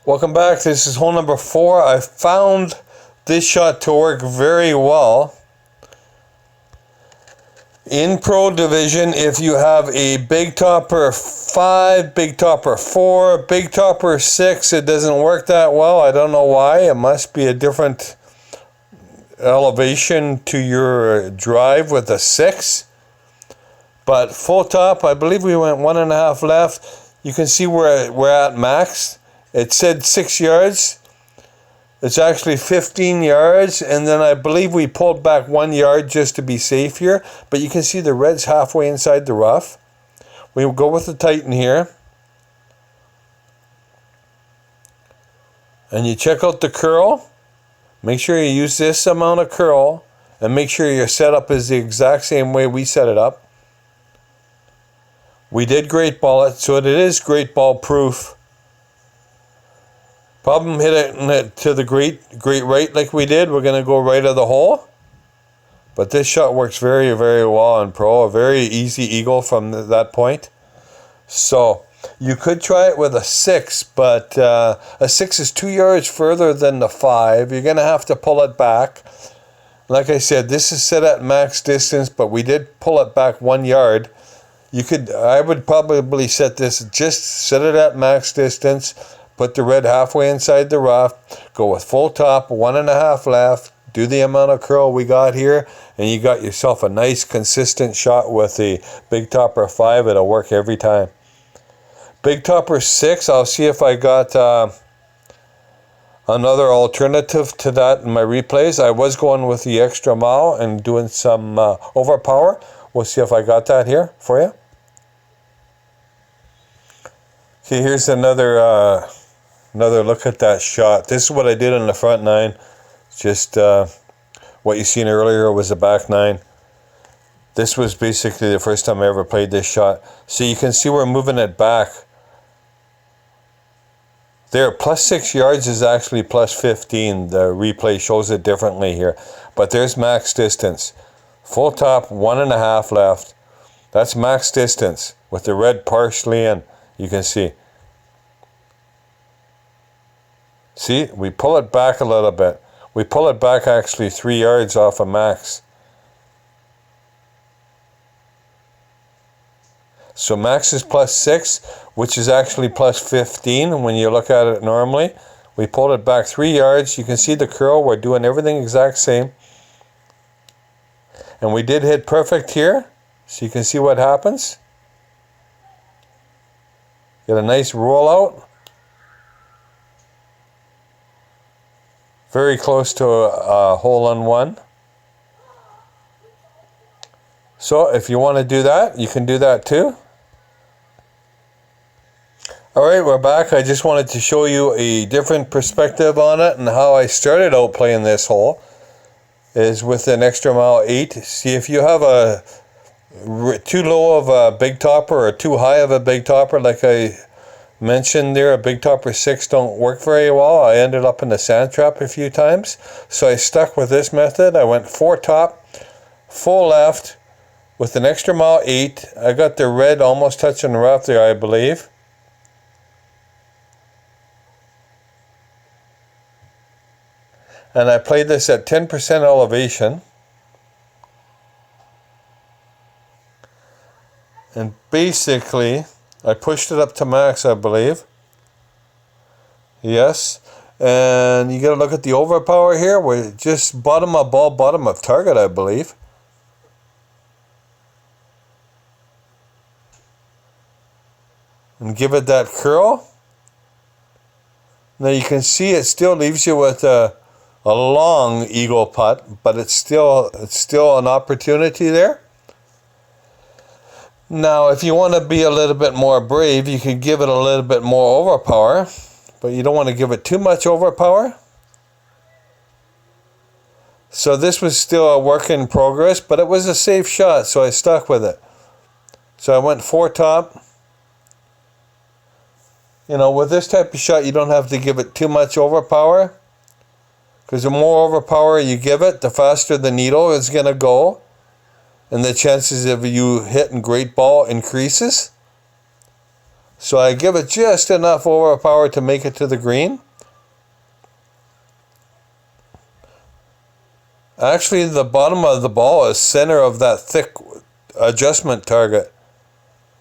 Welcome back. This is hole number 4. I found this shot to work very well. In Pro Division, if you have a big topper 5, big topper 4, big topper 6, it doesn't work that well. I don't know why. It must be a different elevation to your drive with a 6. But full top, I believe we went 1.5 left. You can see where we're at max. It said 6 yards. It's actually 15 yards, and then I believe we pulled back 1 yard just to be safe here. But you can see the red's halfway inside the rough. We will go with the Titan here. And you check out the curl. Make sure you use this amount of curl, and make sure your setup is the exact same way we set it up. We did great ball it, so it is great ball proof. Problem hitting it to the great right like we did. We're going to go right of the hole. But this shot works very, very well in Pro. A very easy eagle from that point. So you could try it with a 6, but a 6 is 2 yards further than the 5. You're going to have to pull it back. Like I said, this is set at max distance, but we did pull it back 1 yard. I would probably set it at max distance. Put the red halfway inside the rough, go with full top, 1.5 left, do the amount of curl we got here, and you got yourself a nice consistent shot with the big topper 5. It'll work every time. Big topper 6, I'll see if I got another alternative to that in my replays. I was going with the extra mile and doing some overpower. We'll see if I got that here for you. Okay, here's another look at that shot. This is what I did on the front 9. Just what you seen earlier was the back 9. This was basically the first time I ever played this shot. So you can see we're moving it back. There, plus 6 yards is actually plus 15. The replay shows it differently here. But there's max distance. Full top, 1.5 left. That's max distance with the red partially in. You can see. See, we pull it back a little bit. We pull it back actually 3 yards off of max. So max is plus 6, which is actually plus 15 when you look at it normally. We pulled it back 3 yards. You can see the curl. We're doing everything exact same. And we did hit perfect here. So you can see what happens. Get a nice rollout. Very close to a hole-in-one. So if you want to do that, you can do that too. Alright, we're back. I just wanted to show you a different perspective on it and how I started out playing this hole is with an extra mile 8. See, if you have a too low of a big topper or too high of a big topper, like I mentioned there, a big topper 6 don't work very well. I ended up in the sand trap a few times. So I stuck with this method. I went 4 top, full left with an extra mile 8. I got the red almost touching the rough there, I believe. And I played this at 10% elevation. And basically, I pushed it up to max, I believe. Yes. And you got to look at the overpower here. We're just bottom of ball, bottom of target, I believe. And give it that curl. Now you can see it still leaves you with a long eagle putt, but it's still an opportunity there. Now, if you want to be a little bit more brave, you could give it a little bit more overpower, but you don't want to give it too much overpower. So this was still a work in progress, but it was a safe shot, so I stuck with it. So I went 4 top. You know, with this type of shot, you don't have to give it too much overpower, because the more overpower you give it, the faster the needle is going to go, and the chances of you hitting great ball increases. So I give it just enough overpower to make it to the green. Actually, the bottom of the ball is center of that thick adjustment target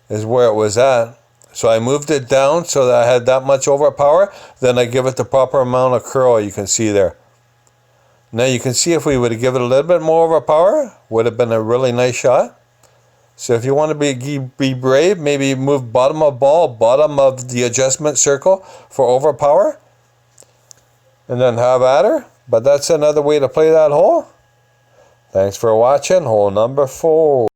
is where it was at. So I moved it down so that I had that much overpower. Then I give it the proper amount of curl you can see there. Now you can see if we would have given it a little bit more overpower, would have been a really nice shot. So if you want to be brave, maybe move bottom of ball, bottom of the adjustment circle for overpower. And then have at her. But that's another way to play that hole. Thanks for watching hole number 4.